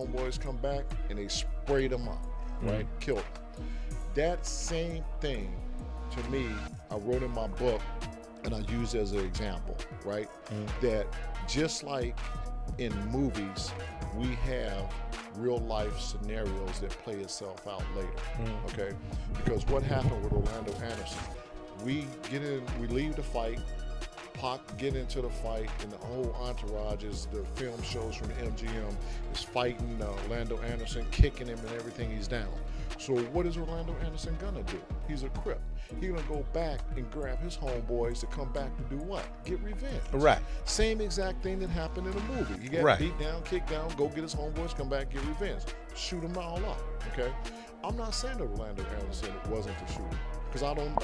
Homeboys come back and they sprayed them up, right? Killed them. That same thing, to me, I wrote in my book, and I use as an example, right? That just like in movies, we have real life scenarios that play itself out later, okay? Because what happened with Orlando Anderson, we leave the fight, Pac get into the fight, and the whole entourage is the film shows from the MGM is fighting Orlando Anderson, kicking him and everything, he's down. So what is Orlando Anderson gonna do? He's a Crip. He's gonna go back and grab his homeboys to come back to do what? Get revenge. Right. Same exact thing that happened in the movie. He got beat down, kicked down, go get his homeboys, come back, get revenge. Shoot them all up, okay? I'm not saying that Orlando Anderson wasn't the shooter, because I don't...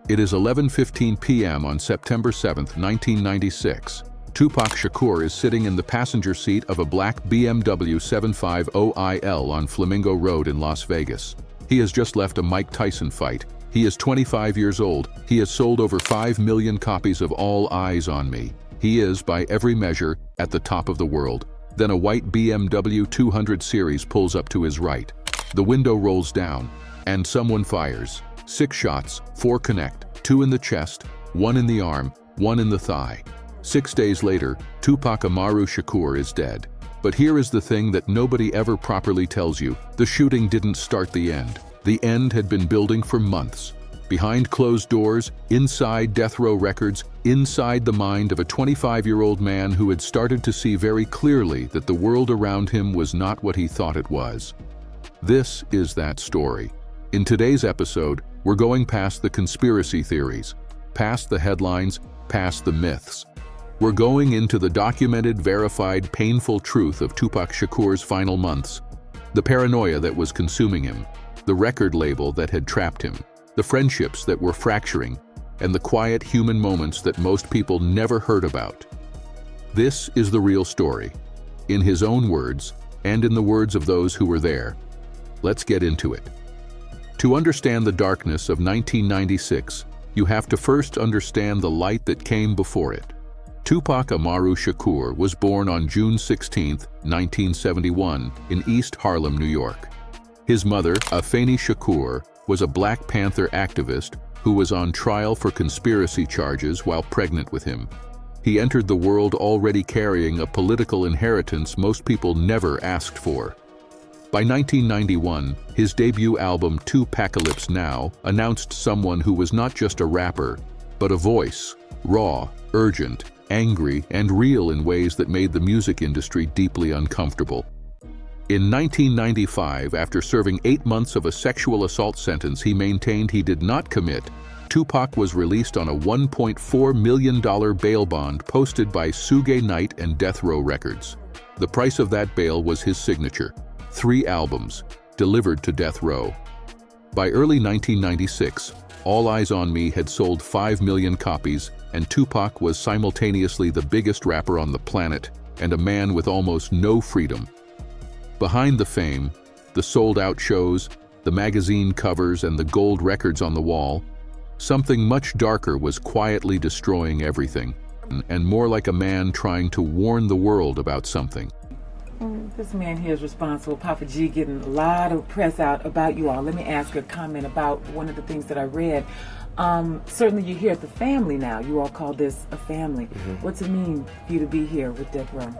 It is 11:15 p.m. on September 7th, 1996. Tupac Shakur is sitting in the passenger seat of a black BMW 750IL on Flamingo Road in Las Vegas. He has just left a Mike Tyson fight. He is 25 years old. He has sold over 5 million copies of All Eyes on Me. He is, by every measure, at the top of the world. Then a white BMW 200 Series pulls up to his right. The window rolls down, and someone fires. 6 shots, 4 connect, 2 in the chest, 1 in the arm, 1 in the thigh. 6 days later, Tupac Amaru Shakur is dead. But here is the thing that nobody ever properly tells you. The shooting didn't start the end. The end had been building for months. Behind closed doors, inside Death Row Records, inside the mind of a 25-year-old man who had started to see very clearly that the world around him was not what he thought it was. This is that story. In today's episode, we're going past the conspiracy theories, past the headlines, past the myths. We're going into the documented, verified, painful truth of Tupac Shakur's final months, the paranoia that was consuming him, the record label that had trapped him, the friendships that were fracturing, and the quiet human moments that most people never heard about. This is the real story, in his own words, and in the words of those who were there. Let's get into it. To understand the darkness of 1996, you have to first understand the light that came before it. Tupac Amaru Shakur was born on June 16, 1971, in East Harlem, New York. His mother, Afeni Shakur, was a Black Panther activist who was on trial for conspiracy charges while pregnant with him. He entered the world already carrying a political inheritance most people never asked for. By 1991, his debut album Tupacalypse Now announced someone who was not just a rapper, but a voice, raw, urgent, angry, and real in ways that made the music industry deeply uncomfortable. In 1995, after serving 8 months of a sexual assault sentence he maintained he did not commit, Tupac was released on a $1.4 million bail bond posted by Suge Knight and Death Row Records. The price of that bail was his signature, 3 albums, delivered to Death Row. By early 1996, All Eyes on Me had sold 5 million copies, and Tupac was simultaneously the biggest rapper on the planet and a man with almost no freedom. Behind the fame, the sold-out shows, the magazine covers, and the gold records on the wall, something much darker was quietly destroying everything, and more like a man trying to warn the world about something. This man here is responsible, Papa G, getting a lot of press out about you all. Let me ask a comment about one of the things that I read. Certainly you're here at the family now. You all call this a family. What's it mean for you to be here with Death Row?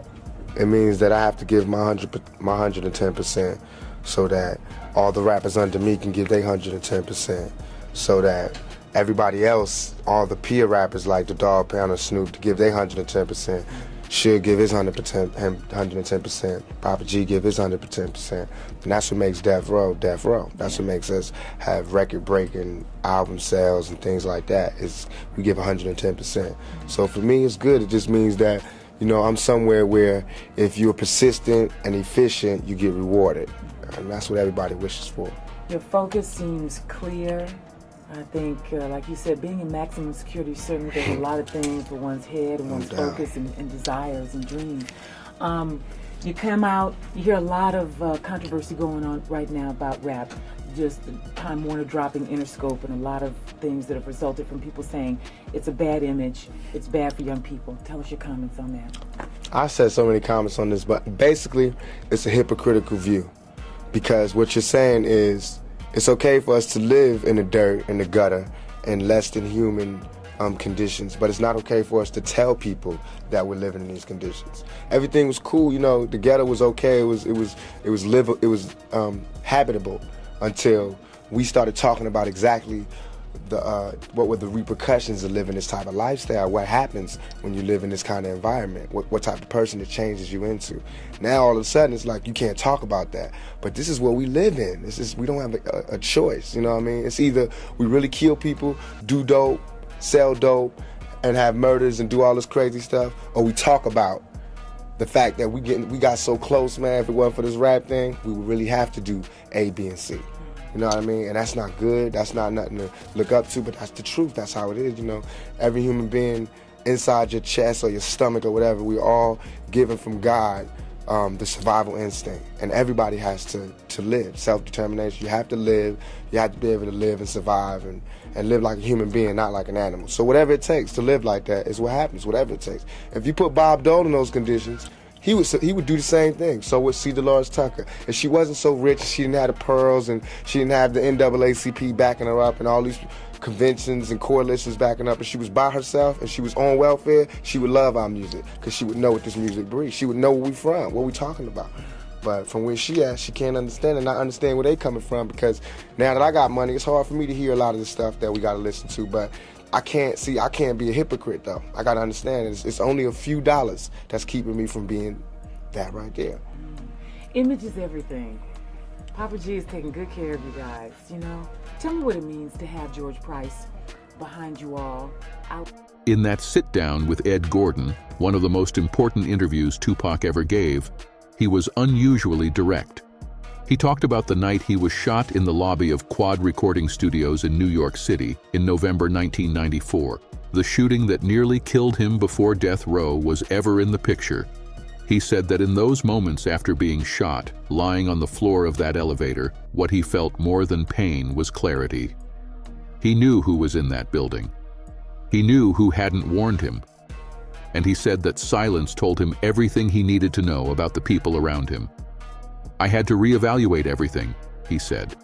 It means that I have to give my 110% so that all the rappers under me can give their 110%, so that everybody else, all the peer rappers like the Dogg Pound or Snoop, to give their 110%. Suge give his 110%, Papa G give his 110%, and that's what makes Death Row Death Row. That's what makes us have record-breaking album sales and things like that, is we give 110%. So for me, it's good. It just means that, you know, I'm somewhere where if you're persistent and efficient, you get rewarded, and that's what everybody wishes for. Your focus seems clear. I think, like you said, being in maximum security, certainly there's a lot of things for one's head and one's focus and desires and dreams. You come out, you hear a lot of controversy going on right now about rap, just the Time Warner dropping Interscope and a lot of things that have resulted from people saying it's a bad image, it's bad for young people. Tell us your comments on that. I said so many comments on this, but basically, it's a hypocritical view. Because what you're saying is, it's okay for us to live in the dirt, in the gutter, in less than human conditions, but it's not okay for us to tell people that we're living in these conditions. Everything was cool, you know. The ghetto was okay. It was habitable until we started talking about exactly what were the repercussions of living this type of lifestyle. What happens when you live in this kind of environment? What type of person it changes you into? Now all of a sudden it's like you can't talk about that. But this is what we live in. We don't have a choice. You know what I mean? It's either we really kill people, do dope, sell dope, and have murders and do all this crazy stuff, or we talk about the fact that we got so close, man. If it wasn't for this rap thing, we would really have to do A, B, and C. You know what I mean? And that's not good. That's not nothing to look up to, but that's the truth. That's how it is, you know. Every human being inside your chest or your stomach or whatever, we're all given from God the survival instinct. And everybody has to live. Self-determination. You have to live. You have to be able to live and survive and live like a human being, not like an animal. So whatever it takes to live like that is what happens, whatever it takes. If you put Bob Dole in those conditions, he would do the same thing. So would C. Dolores Tucker. If she wasn't so rich, she didn't have the pearls, and she didn't have the NAACP backing her up, and all these conventions and coalitions backing up, and she was by herself, and she was on welfare, she would love our music, because she would know what this music breeds. She would know where we from, what we talking about. But from where she at, she can't understand and not understand where they coming from, because now that I got money, it's hard for me to hear a lot of the stuff that we got to listen to. But I can't be a hypocrite, though. I got to understand it's only a few dollars that's keeping me from being that right there. Image is everything. Papa G is taking good care of you guys, you know? Tell me what it means to have George Price behind you all. In that sit-down with Ed Gordon, one of the most important interviews Tupac ever gave, he was unusually direct. He talked about the night he was shot in the lobby of Quad Recording Studios in New York City in November 1994. The shooting that nearly killed him before death row was ever in the picture. He said that in those moments after being shot, lying on the floor of that elevator, what he felt more than pain was clarity. He knew who was in that building. He knew who hadn't warned him. And he said that silence told him everything he needed to know about the people around him. I had to reevaluate everything, he said.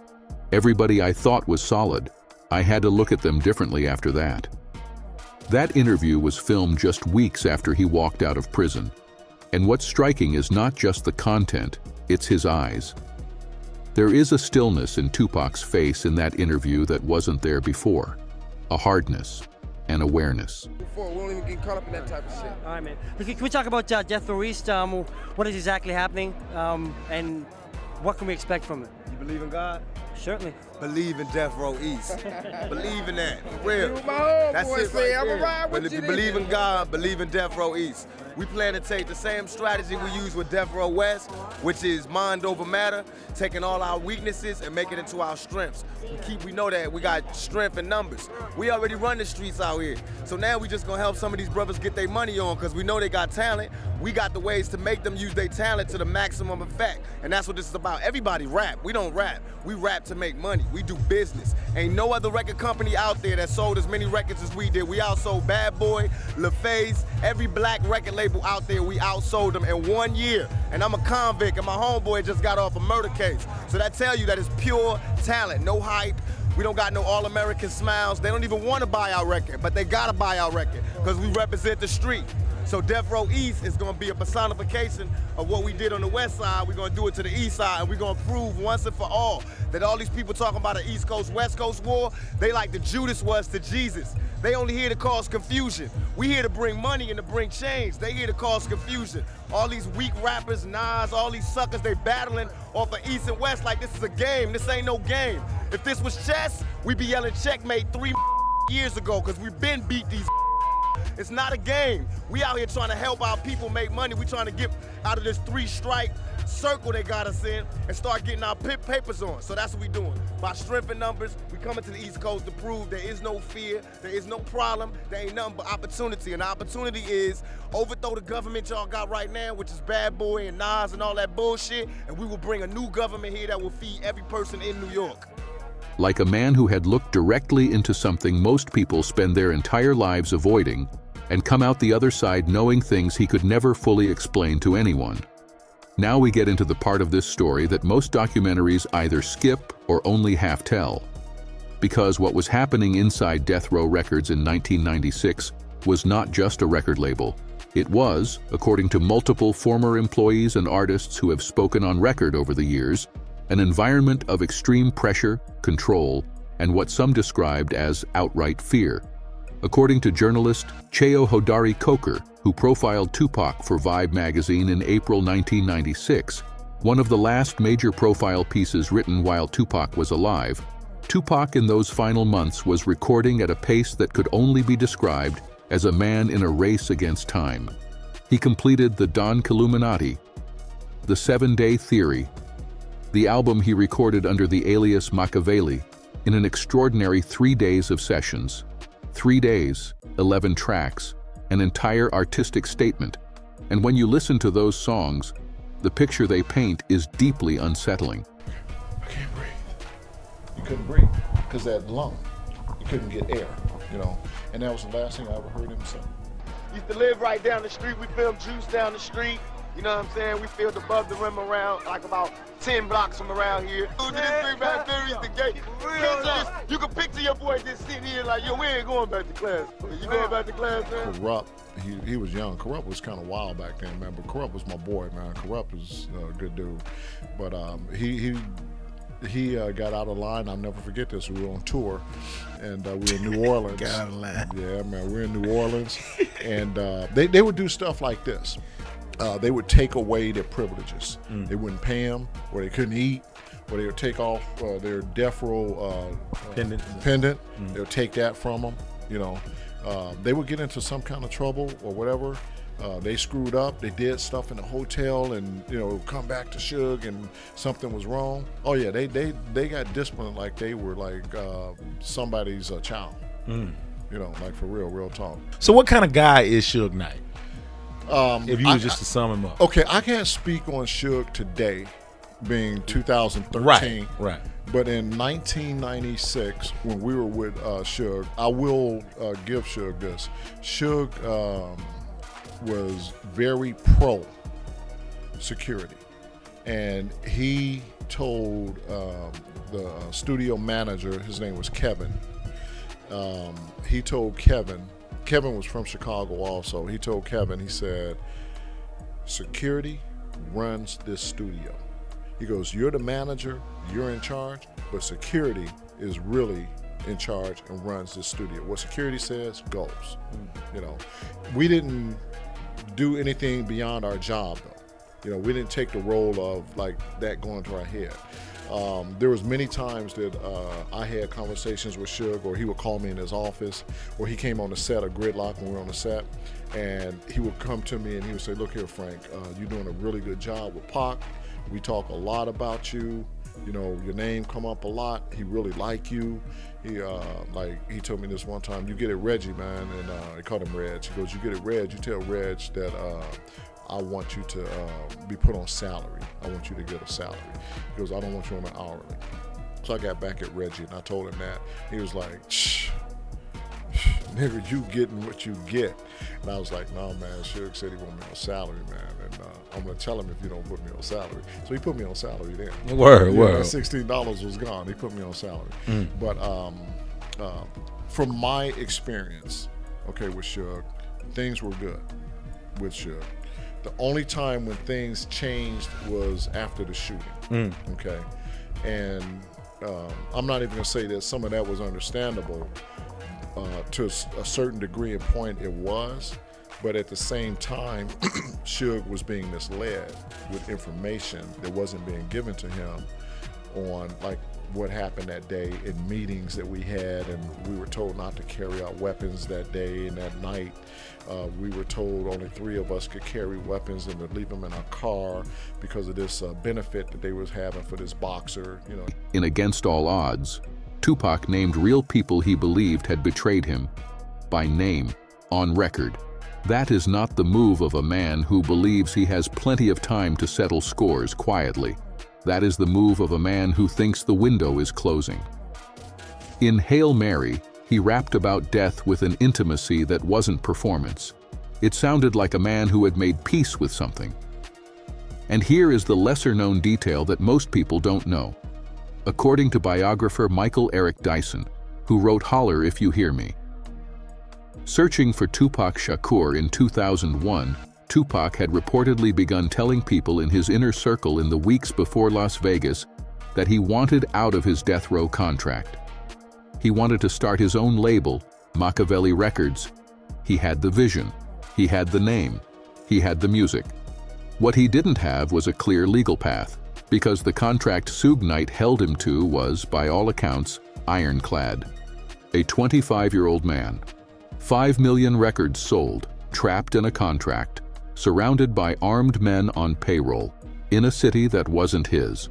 Everybody I thought was solid, I had to look at them differently after that. That interview was filmed just weeks after he walked out of prison. And what's striking is not just the content, it's his eyes. There is a stillness in Tupac's face in that interview that wasn't there before. A hardness, an awareness. We don't even get caught up in that type of shit. All right, man. Can we talk about Death Row East? What is exactly happening, and what can we expect from it? You believe in God? Certainly. Believe in Death Row East. Believe in that, for real. That's it right there. But if you believe in God, believe in Death Row East. We plan to take the same strategy we use with Death Row West, which is mind over matter, taking all our weaknesses and making it into our strengths. We know that we got strength in numbers. We already run the streets out here. So now we just gonna help some of these brothers get their money on, because we know they got talent. We got the ways to make them use their talent to the maximum effect. And that's what this is about. Everybody rap. We don't rap. We rap to make money. We do business. Ain't no other record company out there that sold as many records as we did. We outsold Bad Boy, LaFace, every black record label out there, we outsold them in 1 year. And I'm a convict, and my homeboy just got off a murder case. So that tell you that it's pure talent, no hype. We don't got no all-American smiles. They don't even want to buy our record, but they gotta buy our record, because we represent the street. So Death Row East is gonna be a personification of what we did on the West Side. We're gonna do it to the East Side, and we're gonna prove once and for all that all these people talking about an East Coast, West Coast war, they like the Judas was to Jesus. They only here to cause confusion. We here to bring money and to bring change. They here to cause confusion. All these weak rappers, Nas, all these suckers, they battling off of East and West like this is a game. This ain't no game. If this was chess, we'd be yelling checkmate 3 years ago, because we've been beat these. It's not a game. We out here trying to help our people make money. We trying to get out of this 3-strike circle they got us in and start getting our papers on. So that's what we doing. By strength in numbers, we coming to the East Coast to prove there is no fear, there is no problem, there ain't nothing but opportunity. And the opportunity is overthrow the government y'all got right now, which is Bad Boy and Nas and all that bullshit, and we will bring a new government here that will feed every person in New York. Like a man who had looked directly into something most people spend their entire lives avoiding, and come out the other side knowing things he could never fully explain to anyone. Now we get into the part of this story that most documentaries either skip or only half tell. Because what was happening inside Death Row Records in 1996 was not just a record label. It was, according to multiple former employees and artists who have spoken on record over the years, an environment of extreme pressure, control, and what some described as outright fear. According to journalist Cheo Hodari Coker, who profiled Tupac for Vibe magazine in April 1996, one of the last major profile pieces written while Tupac was alive, Tupac in those final months was recording at a pace that could only be described as a man in a race against time. He completed the Don Killuminati, the 7-Day Theory, the album he recorded under the alias Machiavelli, in an extraordinary 3 days of sessions. 3 days, 11 tracks, an entire artistic statement. And when you listen to those songs, the picture they paint is deeply unsettling. I can't breathe. You couldn't breathe because that lung, you couldn't get air, you know. And that was the last thing I ever heard him say. Used to live right down the street. We filmed Juice down the street. You know what I'm saying? We filmed above the rim around, like about 10 blocks from around here. This big back there is the gate. You can picture your boy just sitting here like, yo, we ain't going back to class. You going back to class, man? Corrupt, he was young. Corrupt was kind of wild back then, man. But Corrupt was my boy, man. Corrupt was a good dude. But he got out of line. I'll never forget this. We were on tour, and we were in New Orleans. Got out of line. Yeah, man. We're in New Orleans, and they would do stuff like this. They would take away their privileges. They wouldn't pay them, or they couldn't eat, or they would take off their Death Row pendant. They would take that from them. You know, they would get into some kind of trouble or whatever. They screwed up. They did stuff in the hotel, and come back to Suge, and something was wrong. Oh yeah, they got disciplined like they were like somebody's child. Like for real talk. So what kind of guy is Suge Knight? If you was just to sum him up. Okay, I can't speak on Suge today, being 2013. Right. But in 1996, when we were with Suge, I will give Suge this. Suge was very pro security, and he told the studio manager, his name was Kevin. He told Kevin was from Chicago also. He told Kevin, he said, security runs this studio. He goes, you're the manager, you're in charge, but security is really in charge and runs this studio. What security says goes. We didn't do anything beyond our job though. We didn't take the role of like that going to our head. There was many times that I had conversations with Suge, or he would call me in his office, or he came on the set of Gridlock when we were on the set, and he would come to me and he would say, look here, Frank, you're doing a really good job with Pac. We talk a lot about you. Your name come up a lot. He really like you. He told me this one time, you get it Reggie, man, and he called him Reg. He goes, you get it Reg, you tell Reg that I want you to be put on salary. I want you to get a salary. He goes, I don't want you on an hourly. So I got back at Reggie and I told him that. He was like, shh, nigga, you getting what you get. And I was like, no, man, Suge said he want me on salary, man. And I'm going to tell him if you don't put me on salary. So he put me on salary then. Word. $16 was gone. He put me on salary. But from my experience, okay, with Suge, things were good with Suge. The only time when things changed was after the shooting, okay? And I'm not even gonna say that some of that was understandable. To a certain degree and point it was, but at the same time, Suge was being misled with information that wasn't being given to him on like what happened that day in meetings that we had, and we were told not to carry out weapons that day and that night. We were told only 3 of us could carry weapons and to leave them in our car because of this benefit that they was having for this boxer, In Against All Odds, Tupac named real people he believed had betrayed him, by name, on record. That is not the move of a man who believes he has plenty of time to settle scores quietly. That is the move of a man who thinks the window is closing. In Hail Mary, He rapped about death with an intimacy that wasn't performance. It sounded like a man who had made peace with something. And here is the lesser-known detail that most people don't know. According to biographer Michael Eric Dyson, who wrote Holler If You Hear Me. Searching for Tupac Shakur in 2001, Tupac had reportedly begun telling people in his inner circle in the weeks before Las Vegas that he wanted out of his death row contract. He wanted to start his own label, Machiavelli Records. He had the vision, he had the name, he had the music. What he didn't have was a clear legal path, because the contract Suge Knight held him to was, by all accounts, ironclad. A 25-year-old man, 5 million records sold, trapped in a contract, surrounded by armed men on payroll, in a city that wasn't his,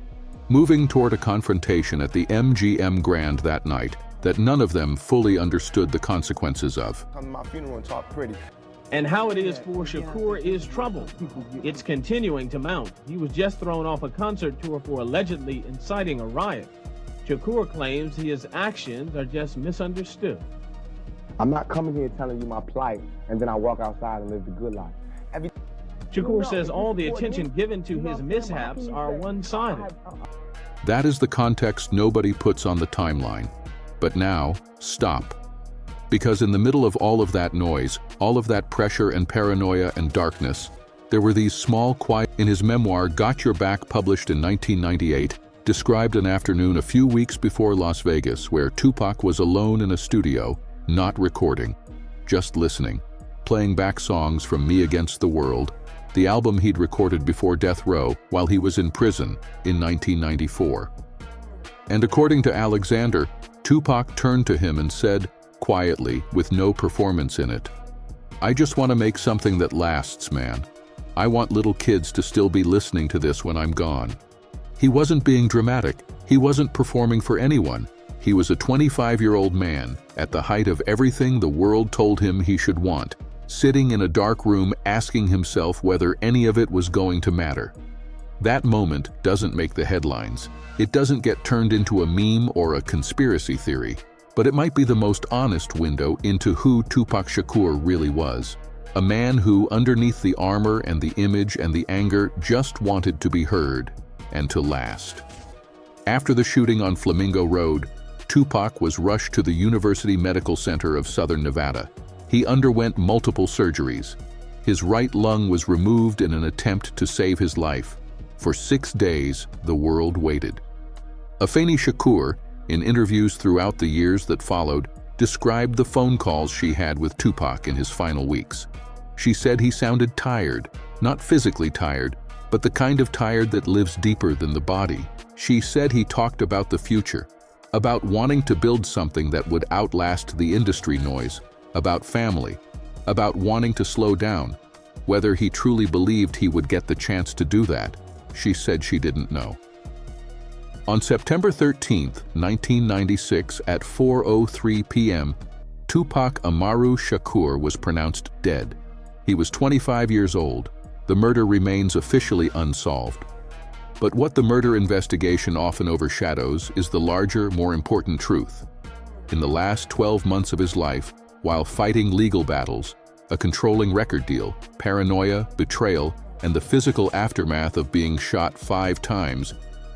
moving toward a confrontation at the MGM Grand that night that none of them fully understood the consequences of. Come to my funeral and talk pretty. And how it is for Shakur is trouble. It's continuing to mount. He was just thrown off a concert tour for allegedly inciting a riot. Shakur claims his actions are just misunderstood. I'm not coming here telling you my plight and then I walk outside and live the good life. Shakur says all the attention given to his mishaps are one-sided. That is the context nobody puts on the timeline. But now, stop. Because in the middle of all of that noise, all of that pressure and paranoia and darkness, there were these small, quiet. In his memoir, Got Your Back, published in 1998, described an afternoon a few weeks before Las Vegas where Tupac was alone in a studio, not recording, just listening, playing back songs from Me Against the World, the album he'd recorded before death row while he was in prison in 1994. And according to Alexander, Tupac turned to him and said, quietly, with no performance in it, "I just want to make something that lasts, man. I want little kids to still be listening to this when I'm gone." He wasn't being dramatic. He wasn't performing for anyone. He was a 25-year-old man, at the height of everything the world told him he should want, sitting in a dark room asking himself whether any of it was going to matter. That moment doesn't make the headlines. It doesn't get turned into a meme or a conspiracy theory, but it might be the most honest window into who Tupac Shakur really was. A man who, underneath the armor and the image and the anger, just wanted to be heard and to last. After the shooting on Flamingo Road, Tupac was rushed to the University Medical Center of Southern Nevada. He underwent multiple surgeries. His right lung was removed in an attempt to save his life. For 6 days, the world waited. Afeni Shakur, in interviews throughout the years that followed, described the phone calls she had with Tupac in his final weeks. She said he sounded tired, not physically tired, but the kind of tired that lives deeper than the body. She said he talked about the future, about wanting to build something that would outlast the industry noise, about family, about wanting to slow down. Whether he truly believed he would get the chance to do that, she said she didn't know. On September 13, 1996, at 4:03 p.m., Tupac Amaru Shakur was pronounced dead. He was 25 years old. The murder remains officially unsolved. But what the murder investigation often overshadows is the larger, more important truth. In the last 12 months of his life, while fighting legal battles, a controlling record deal, paranoia, betrayal, and the physical aftermath of being shot 5 times,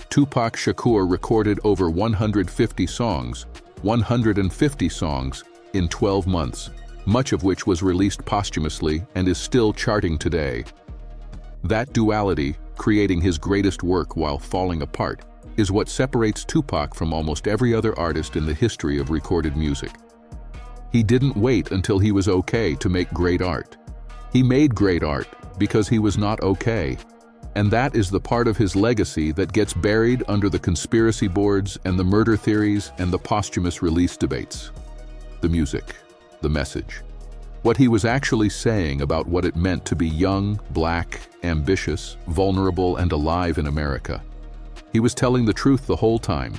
Tupac Shakur recorded over 150 songs, 150 songs, in 12 months, much of which was released posthumously and is still charting today. That duality, creating his greatest work while falling apart, is what separates Tupac from almost every other artist in the history of recorded music. He didn't wait until he was okay to make great art. He made great art because he was not okay. And that is the part of his legacy that gets buried under the conspiracy boards and the murder theories and the posthumous release debates. The music, the message. What he was actually saying about what it meant to be young, black, ambitious, vulnerable, and alive in America. He was telling the truth the whole time.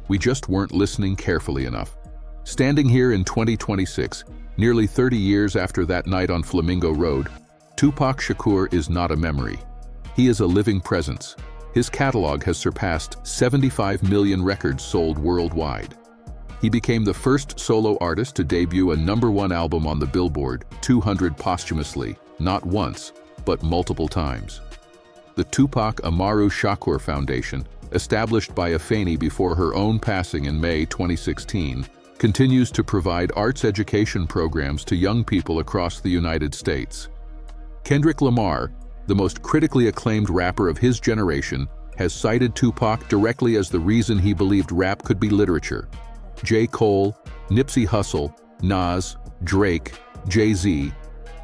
We just weren't listening carefully enough. Standing here in 2026, nearly 30 years after that night on Flamingo Road, Tupac Shakur is not a memory. He is a living presence. His catalog has surpassed 75 million records sold worldwide. He became the first solo artist to debut a #1 album on the Billboard 200 posthumously, not once, but multiple times. The Tupac Amaru Shakur Foundation, established by Afeni before her own passing in May 2016, continues to provide arts education programs to young people across the United States. Kendrick Lamar, the most critically acclaimed rapper of his generation, has cited Tupac directly as the reason he believed rap could be literature. J. Cole, Nipsey Hussle, Nas, Drake, Jay-Z,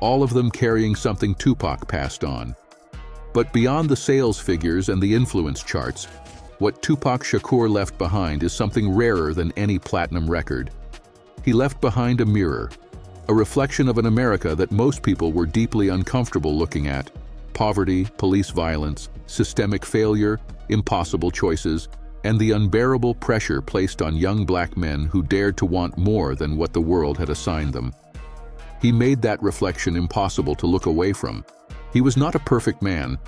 all of them carrying something Tupac passed on. But beyond the sales figures and the influence charts, what Tupac Shakur left behind is something rarer than any platinum record. He left behind a mirror, a reflection of an America that most people were deeply uncomfortable looking at. Poverty, police violence, systemic failure, impossible choices, and the unbearable pressure placed on young black men who dared to want more than what the world had assigned them. He made that reflection impossible to look away from. He was not a perfect man.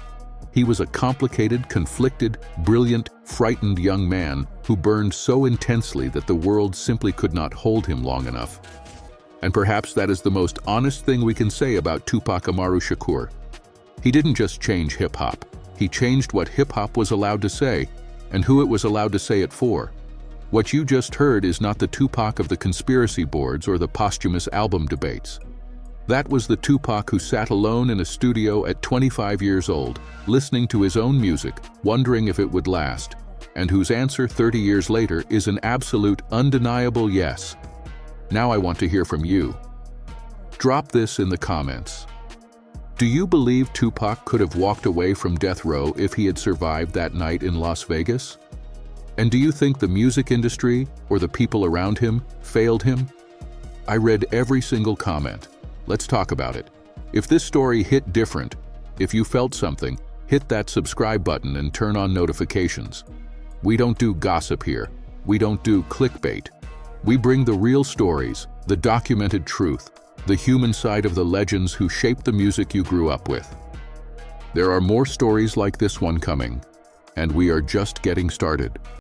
He was a complicated, conflicted, brilliant, frightened young man who burned so intensely that the world simply could not hold him long enough. And perhaps that is the most honest thing we can say about Tupac Amaru Shakur. He didn't just change hip-hop. He changed what hip-hop was allowed to say, and who it was allowed to say it for. What you just heard is not the Tupac of the conspiracy boards or the posthumous album debates. That was the Tupac who sat alone in a studio at 25 years old, listening to his own music, wondering if it would last, and whose answer 30 years later is an absolute, undeniable yes. Now I want to hear from you. Drop this in the comments. Do you believe Tupac could have walked away from death row if he had survived that night in Las Vegas? And do you think the music industry or the people around him failed him? I read every single comment. Let's talk about it. If this story hit different, if you felt something, hit that subscribe button and turn on notifications. We don't do gossip here. We don't do clickbait. We bring the real stories, the documented truth, the human side of the legends who shaped the music you grew up with. There are more stories like this one coming, and we are just getting started.